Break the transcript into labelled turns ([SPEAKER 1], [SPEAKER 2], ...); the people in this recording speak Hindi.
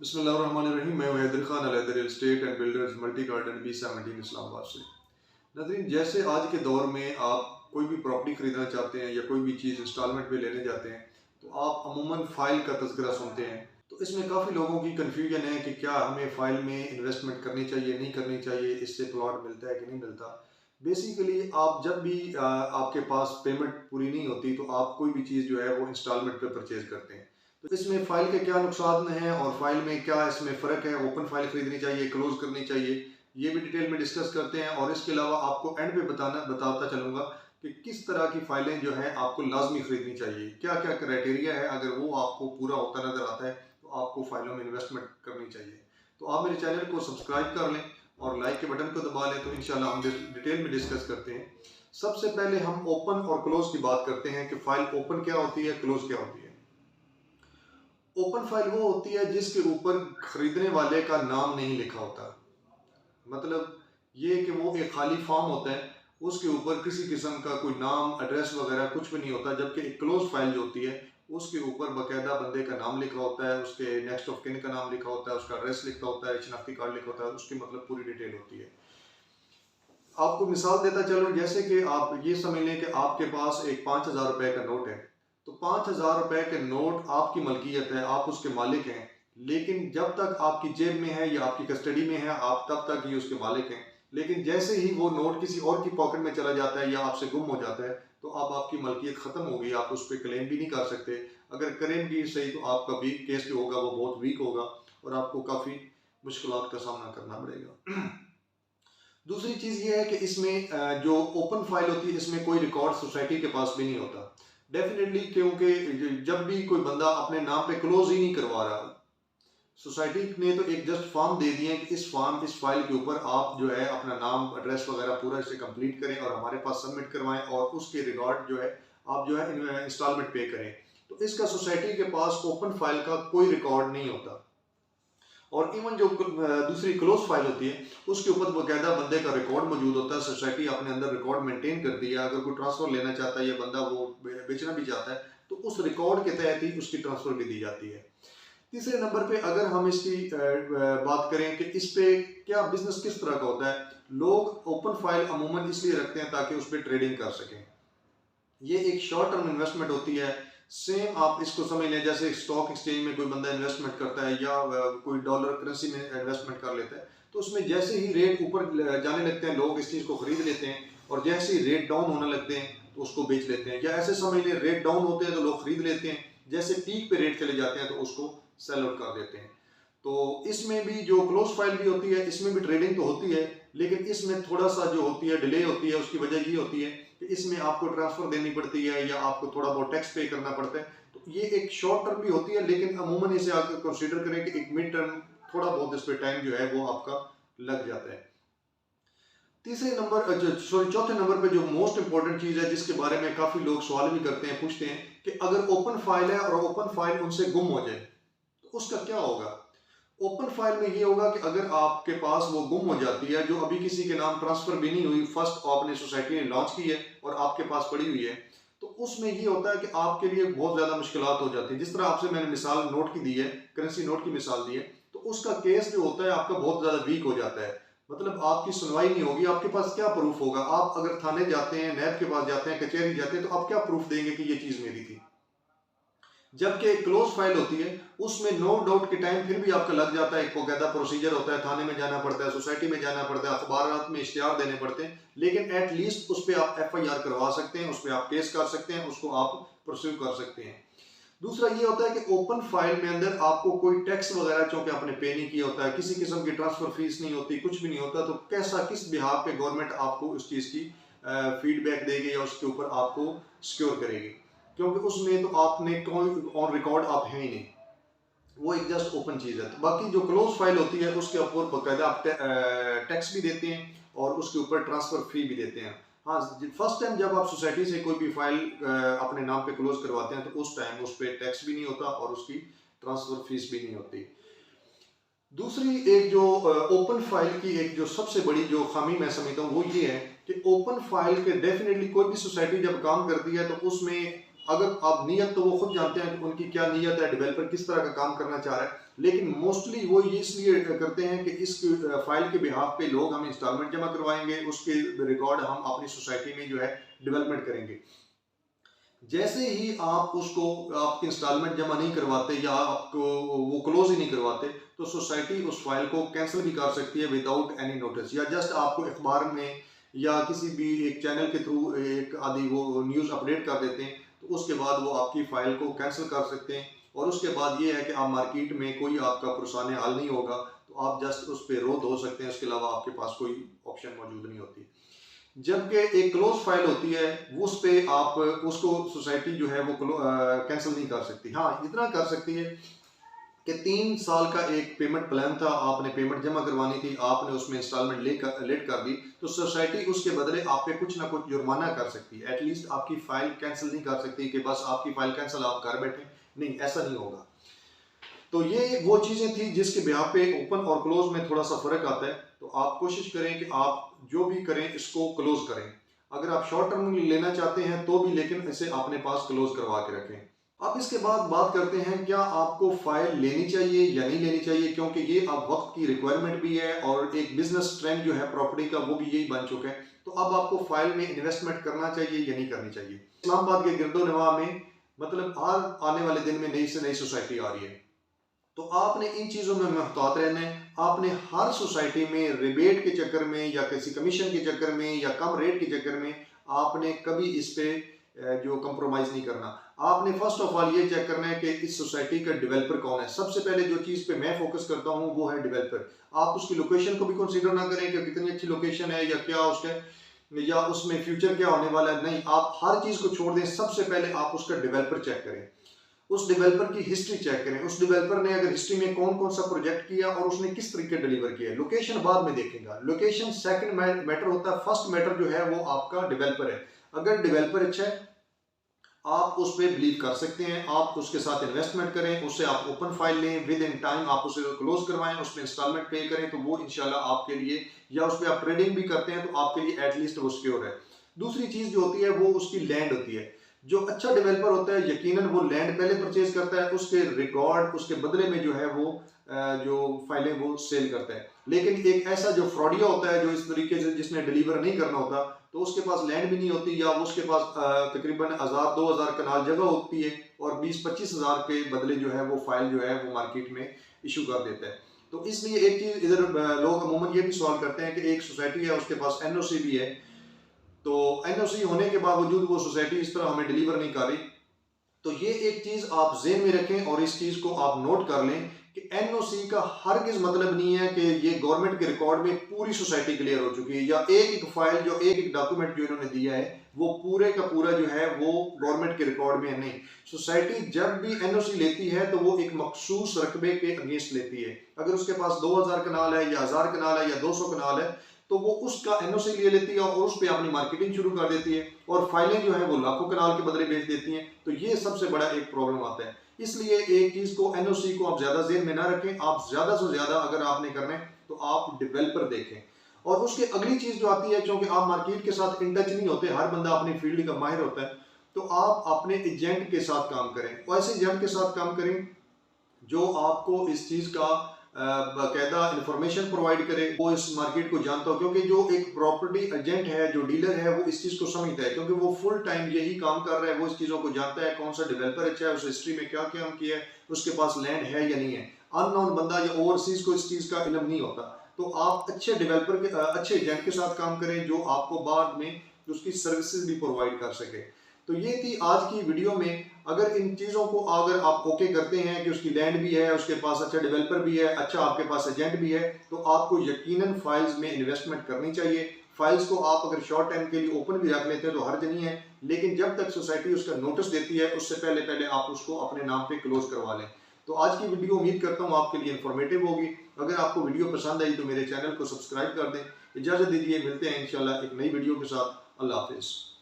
[SPEAKER 1] बिस्मिल्लाहिर्रहमानिर्रहीम। मैं हैदर खान अलैदर real estate and builders multi garden B17 Islamabad से। नाज़रीन, जैसे आज के दौर में आप कोई भी प्रॉपर्टी ख़रीदना चाहते हैं या कोई भी चीज़ इंस्टॉलमेंट पे लेने जाते हैं तो आप अमूमन फ़ाइल का तज़किरा सुनते हैं। तो इसमें काफ़ी लोगों की कन्फ्यूजन है कि क्या हमें फ़ाइल में इन्वेस्टमेंट करनी चाहिए, नहीं करनी चाहिए, इससे प्लॉट मिलता है कि नहीं मिलता। बेसिकली आप जब भी आपके पास पेमेंट पूरी नहीं होती तो आप कोई भी चीज़ जो है वो इंस्टॉलमेंट पे परचेज़ करते हैं। तो इसमें फ़ाइल के क्या नुकसान हैं और फ़ाइल में क्या इसमें फ़र्क है, ओपन फ़ाइल ख़रीदनी चाहिए, क्लोज़ करनी चाहिए, ये भी डिटेल में डिस्कस करते हैं। और इसके अलावा आपको एंड पे बताता चलूँगा कि किस तरह की फ़ाइलें जो हैं आपको लाज़मी ख़रीदनी चाहिए, क्या-क्या क्राइटेरिया है, अगर वो आपको पूरा होता नज़र आता है तो आपको फ़ाइलों में इन्वेस्टमेंट करनी चाहिए। तो आप मेरे चैनल को सब्सक्राइब कर लें और लाइक के बटन को दबा लें तो इंशाल्लाह हम डिटेल में डिस्कस करते हैं। सबसे पहले हम ओपन और क्लोज़ की बात करते हैं कि फ़ाइल ओपन क्या होती है, क्लोज़ क्या होती है। ओपन फाइल वो होती है जिसके ऊपर खरीदने वाले का नाम नहीं लिखा होता। मतलब ये कि वो एक खाली फॉर्म होता है, उसके ऊपर किसी किस्म का कोई नाम, एड्रेस वगैरह कुछ भी नहीं होता। जबकि एक क्लोज फाइल जो होती है उसके ऊपर बाकायदा बंदे का नाम लिखा होता है, उसके नेक्स्ट ऑफ किन का नाम लिखा होता है, उसका एड्रेस लिखा होता है, शनाख्ती कार्ड लिखा होता है, उसकी मतलब पूरी डिटेल होती है। आपको मिसाल देता चलो, जैसे कि आप ये समझ लें कि आपके पास एक 5,000 रुपए का नोट है। तो 5,000 रुपए के नोट आपकी मलकियत है, आप उसके मालिक हैं। लेकिन जब तक आपकी जेब में है या आपकी कस्टडी में है, आप तब तक ही उसके मालिक हैं। लेकिन जैसे ही वो नोट किसी और की पॉकेट में चला जाता है या आपसे गुम हो जाता है तो अब आपकी मलकियत ख़त्म हो गई, आप उस पर क्लेम भी नहीं कर सकते। अगर करें भी सही तो आपका वीक केस जो होगा वो बहुत वीक होगा और आपको काफ़ी मुश्किलात का सामना करना पड़ेगा। दूसरी चीज़ ये है कि इसमें जो ओपन फाइल होती है इसमें कोई रिकॉर्ड सोसाइटी के पास भी नहीं होता डेफिनेटली, क्योंकि जब भी कोई बंदा अपने नाम पे क्लोज ही नहीं करवा रहा, सोसाइटी ने तो एक जस्ट फॉर्म दे दिए कि इस फाइल के ऊपर आप जो है अपना नाम, एड्रेस वगैरह पूरा इसे कंप्लीट करें और हमारे पास सबमिट करवाएं और उसके रिकॉर्ड जो है आप जो है इंस्टॉलमेंट पे करें। तो इसका सोसाइटी के पास ओपन फाइल का कोई रिकॉर्ड नहीं होता। और इवन जो दूसरी क्लोज फाइल होती है उसके ऊपर बाकायदा बंदे का रिकॉर्ड मौजूद होता है। सोसाइटी अपने अंदर रिकॉर्ड मेंटेन करती है। अगर कोई ट्रांसफर लेना चाहता है या बंदा वो बेचना भी चाहता है तो उस रिकॉर्ड के तहत ही उसकी ट्रांसफर भी दी जाती है। तीसरे नंबर पे अगर हम इसकी बात करें कि इस पे क्या बिजनेस किस तरह का होता है, लोग ओपन फाइल अमूमन इसलिए रखते हैं ताकि उस पर ट्रेडिंग कर सकें। ये एक शॉर्ट टर्म इन्वेस्टमेंट होती है। सेम आप इसको समझ लें जैसे स्टॉक एक्सचेंज में कोई बंदा इन्वेस्टमेंट करता है या कोई डॉलर करेंसी में इन्वेस्टमेंट कर लेता है तो उसमें जैसे ही रेट ऊपर जाने लगते हैं लोग इस चीज़ को खरीद लेते हैं और जैसे ही रेट डाउन होने लगते हैं तो उसको बेच लेते हैं। या ऐसे समझ लें रेट डाउन होते हैं तो लोग खरीद लेते हैं, जैसे पीक पे रेट चले जाते हैं तो उसको सेल आउट कर देते हैं। तो इसमें भी जो क्लोज फाइल भी होती है इसमें भी ट्रेडिंग तो होती है, लेकिन इसमें थोड़ा सा जो होती है डिले होती है। उसकी वजह ये होती है कि इसमें आपको ट्रांसफर देनी पड़ती है या आपको थोड़ा बहुत टैक्स पे करना पड़ता है। तो ये एक शॉर्ट टर्म भी होती है, लेकिन अमूमन इसे आप कंसीडर करें कि एक मिड टर्म थोड़ा बहुत इस पे टाइम जो है वो आपका लग जाता है। तीसरे नंबर सॉरी चौथे नंबर पे जो मोस्ट इंपॉर्टेंट चीज है जिसके बारे में काफी लोग सवाल भी करते हैं, पूछते हैं कि अगर ओपन फाइल है और ओपन फाइल उनसे गुम हो जाए तो उसका क्या होगा। ओपन फाइल में ये होगा कि अगर आपके पास वो गुम हो जाती है, जो अभी किसी के नाम ट्रांसफर भी नहीं हुई, फर्स्ट आपने सोसाइटी ने लॉन्च की है और आपके पास पड़ी हुई है, तो उसमें ये होता है कि आपके लिए बहुत ज्यादा मुश्किलात हो जाती है। जिस तरह आपसे मैंने मिसाल नोट की दी है, करेंसी नोट की मिसाल दी है, तो उसका केस जो होता है आपका बहुत ज्यादा वीक हो जाता है। मतलब आपकी सुनवाई नहीं होगी, आपके पास क्या प्रूफ होगा। आप अगर थाने जाते हैं, नैब के पास जाते हैं, कचहरी जाते हैं, तो आप क्या प्रूफ देंगे कि ये चीज मेरी थी। जबकि एक क्लोज फाइल होती है उसमें नो डाउट के टाइम फिर भी आपका लग जाता है, एक बाकायदा प्रोसीजर होता है, थाने में जाना पड़ता है, सोसाइटी में जाना पड़ता है, अखबारात में इश्तिहार देने पड़ते हैं, लेकिन एटलीस्ट उस पर आप FIR करवा सकते हैं, उस पर आप केस कर सकते हैं, उसको आप प्रोसीव कर सकते हैं। दूसरा ये होता है कि ओपन फाइल में अंदर आपको कोई टैक्स वगैरह चूंकि आपने पे नहीं किया होता है, किसी किस्म की ट्रांसफर फीस नहीं होती, कुछ भी नहीं होता, तो कैसा किस बिहार पे गवर्नमेंट आपको उस चीज़ की फीडबैक देगी या उसके ऊपर आपको सिक्योर करेगी, क्योंकि उसमें तो आपने कोई ऑन रिकॉर्ड आप हैं ही नहीं, वो एक जस्ट ओपन चीज़ है। तो बाकी जो क्लोज फाइल होती है उसके ऊपर बाकायदा आप टैक्स भी देते हैं और उसके ऊपर ट्रांसफर फी भी देते हैं। हाँ, फर्स्ट टाइम जब आप सोसाइटी से कोई भी फाइल अपने नाम पे क्लोज करवाते हैं तो उस टाइम उस पर टैक्स भी नहीं होता और उसकी ट्रांसफर फीस भी नहीं होती। दूसरी एक जो ओपन फाइल की एक जो सबसे बड़ी जो खामी मैं समझता हूँ वो ये है कि ओपन फाइल के डेफिनेटली कोई भी सोसाइटी जब काम करती है तो उसमें अगर आप नीयत, तो वो खुद जानते हैं कि उनकी क्या नीयत है, डेवलपर किस तरह का काम करना चाह रहा है, लेकिन मोस्टली वो ये इसलिए करते हैं कि इस फाइल के बिहाफ पे लोग हम इंस्टॉलमेंट जमा करवाएंगे, उसके रिकॉर्ड हम अपनी सोसाइटी में जो है डेवलपमेंट करेंगे। जैसे ही आप उसको, आप इंस्टॉलमेंट जमा नहीं करवाते या आपको वो क्लोज ही नहीं करवाते, तो सोसाइटी उस फाइल को कैंसिल भी कर सकती है विदाउट एनी नोटिस, या जस्ट आपको अखबार में या किसी भी एक चैनल के थ्रू एक आदि वो न्यूज़ अपडेट कर देते हैं, तो उसके बाद वो आपकी फ़ाइल को कैंसिल कर सकते हैं। और उसके बाद ये है कि आप मार्केट में कोई आपका पुरसाने हाल नहीं होगा, तो आप जस्ट उस पर रोक हो सकते हैं, उसके अलावा आपके पास कोई ऑप्शन मौजूद नहीं होती। जबकि एक क्लोज फाइल होती है, वो उस पे आप उसको सोसाइटी जो है वो कैंसिल नहीं कर सकती। हाँ, इतना कर सकती है कि 3 साल का एक पेमेंट प्लान था, आपने पेमेंट जमा करवानी थी, आपने उसमें इंस्टॉलमेंट लेट कर दी, तो सोसाइटी उसके बदले आप पे कुछ ना कुछ जुर्माना कर सकती है। एटलीस्ट आपकी फाइल कैंसिल नहीं कर सकती कि बस आपकी फाइल कैंसिल, आप घर बैठे, नहीं, ऐसा नहीं होगा। तो ये वो चीज़ें थी जिसके ब्याह पे ओपन और क्लोज में थोड़ा सा फ़र्क आता है। तो आप कोशिश करें कि आप जो भी करें इसको क्लोज करें। अगर आप शॉर्ट टर्म लेना चाहते हैं तो भी, लेकिन इसे अपने पास क्लोज करवा के रखें। अब इसके बाद बात करते हैं, क्या आपको फाइल लेनी चाहिए या नहीं लेनी चाहिए, क्योंकि ये अब वक्त की रिक्वायरमेंट भी है और एक बिजनेस ट्रेंड जो है प्रॉपर्टी का वो भी यही बन चुका है। तो अब आपको फाइल में इन्वेस्टमेंट करना चाहिए या नहीं करनी चाहिए। इस्लामाबाद के गिरदोनवा में मतलब हर आने वाले दिन में नई से नई सोसाइटी आ रही है, तो आपने इन चीज़ों में महतात रहना है। आपने हर सोसाइटी में रिबेट के चक्कर में या किसी कमीशन के चक्कर में या कम रेट के चक्कर में आपने कभी इस पे जो कंप्रोमाइज़ नहीं करना। आपने फर्स्ट ऑफ ऑल ये चेक करना है कि इस सोसाइटी का डेवलपर कौन है। सबसे पहले जो चीज़ पे मैं फोकस करता हूँ वो है डेवलपर। आप उसकी लोकेशन को भी कंसीडर ना करें कि कितनी अच्छी लोकेशन है या क्या उसके या उसमें फ्यूचर क्या होने वाला है, नहीं, आप हर चीज़ को छोड़ दें। सबसे पहले आप उसका डेवलपर चेक करें, उस डेवलपर की हिस्ट्री चेक करें। उस डेवलपर ने अगर हिस्ट्री में कौन कौन सा प्रोजेक्ट किया और उसने किस तरीके डिलीवर किया। लोकेशन बाद में देखेगा, लोकेशन सेकंड मैटर होता है, फर्स्ट मैटर जो है वो आपका डेवलपर है। अगर डेवलपर अच्छा है, आप उस पर बिलीव कर सकते हैं, आप उसके साथ इन्वेस्टमेंट करें, उससे आप ओपन फाइल लें, विद इन टाइम आप उसे क्लोज करवाएं, उसमें इंस्टॉलमेंट पे करें, तो वो इंशाल्लाह आपके लिए, या उस पर आप ट्रेडिंग भी करते हैं तो आपके लिए एटलीस्ट वो सिक्योर है। दूसरी चीज़ जो होती है वो उसकी लैंड होती है। जो अच्छा डेवलपर होता है यकीनन वो लैंड पहले परचेज करता है, उसके रिकॉर्ड उसके बदले में जो है वो जो फाइलें वो सेल करता है। लेकिन एक ऐसा जो फ्रॉडिया होता है, जो इस तरीके से जिसने डिलीवर नहीं करना होता, तो उसके पास लैंड भी नहीं होती, या उसके पास तकरीबन 1000-2000 कनाल जगह होती है और 20-25 हज़ार के बदले जो है वो फाइल जो है वो मार्केट में इशू कर देता है। तो इसलिए एक चीज़ इधर लोग अमूमन ये भी सवाल करते हैं कि एक सोसाइटी है, उसके पास एनओसी भी है, तो एनओसी होने के बावजूद वो सोसाइटी इस तरह हमें डिलीवर नहीं कर रही। तो ये एक चीज़ आप ज़हन में रखें और इस चीज़ को आप नोट कर लें कि एनओसी का हरगिज़ मतलब नहीं है कि ये गवर्नमेंट के रिकॉर्ड में पूरी सोसाइटी क्लियर हो चुकी है, या एक एक फाइल जो एक एक डॉक्यूमेंट जो इन्होंने दिया है वो पूरे का पूरा जो है वो गवर्नमेंट के रिकॉर्ड में है। नहीं, सोसाइटी जब भी एनओसी लेती है तो वो एक मखसूस रकबे के अगेंस्ट लेती है। अगर उसके पास 2000 कनाल है या 1000 कनाल है या 200 कनाल है, तो वो उसका एनओसी ले लेती है और उस पर अपनी मार्केटिंग शुरू कर देती है और फाइलें जो है वो लाखों कनाल के बदले बेच देती हैं। तो ये सबसे बड़ा एक प्रॉब्लम आता है। इसलिए एक चीज़ को, एनओसी को आप ज़्यादा ज़हन में ना रखें। आप ज़्यादा से ज़्यादा अगर आपने करना है तो आप डेवलपर देखें। और उसकी अगली चीज़ जो आती है, क्योंकि आप मार्केट के साथ इन टच नहीं होते, हर बंदा अपनी फील्ड का माहिर होता है, तो आप अपने एजेंट के साथ काम करें। और ऐसे एजेंट के साथ काम करें जो आपको इस चीज़ का बाकायदा इंफॉर्मेशन प्रोवाइड करे, वो इस मार्केट को जानता हो। क्योंकि जो एक प्रॉपर्टी एजेंट है, जो डीलर है, वो इस चीज़ को समझता है, क्योंकि वो फुल टाइम यही काम कर रहा है। वो इस चीज़ों को जानता है, कौन सा डेवलपर अच्छा है, उस हिस्ट्री में क्या क्या किया है, उसके पास लैंड है या नहीं है। अननोन बंदा या ओवरसीज को इस चीज़ का इल्म नहीं होता। तो आप अच्छे डेवलपर के अच्छे एजेंट के साथ काम करें जो आपको बाद में उसकी सर्विसेज भी प्रोवाइड कर सके। तो ये थी आज की वीडियो में। अगर इन चीज़ों को अगर आप ओके करते हैं कि उसकी लैंड भी है, उसके पास अच्छा डेवलपर भी है, अच्छा आपके पास एजेंट भी है, तो आपको यकीनन फाइल्स में इन्वेस्टमेंट करनी चाहिए। फाइल्स को आप अगर शॉर्ट टाइम के लिए ओपन भी रख लेते हैं तो हर्ज नहीं है, लेकिन जब तक सोसाइटी उसका नोटिस देती है उससे पहले पहले आप उसको अपने नाम पे क्लोज करवा लें। तो आज की वीडियो उम्मीद करता हूँ आपके लिए इन्फॉर्मेटिव होगी। अगर आपको वीडियो पसंद आई तो मेरे चैनल को सब्सक्राइब कर दें। इजाज़त दीजिए, मिलते हैं इंशाल्लाह एक नई वीडियो के साथ। अल्लाह हाफिज़।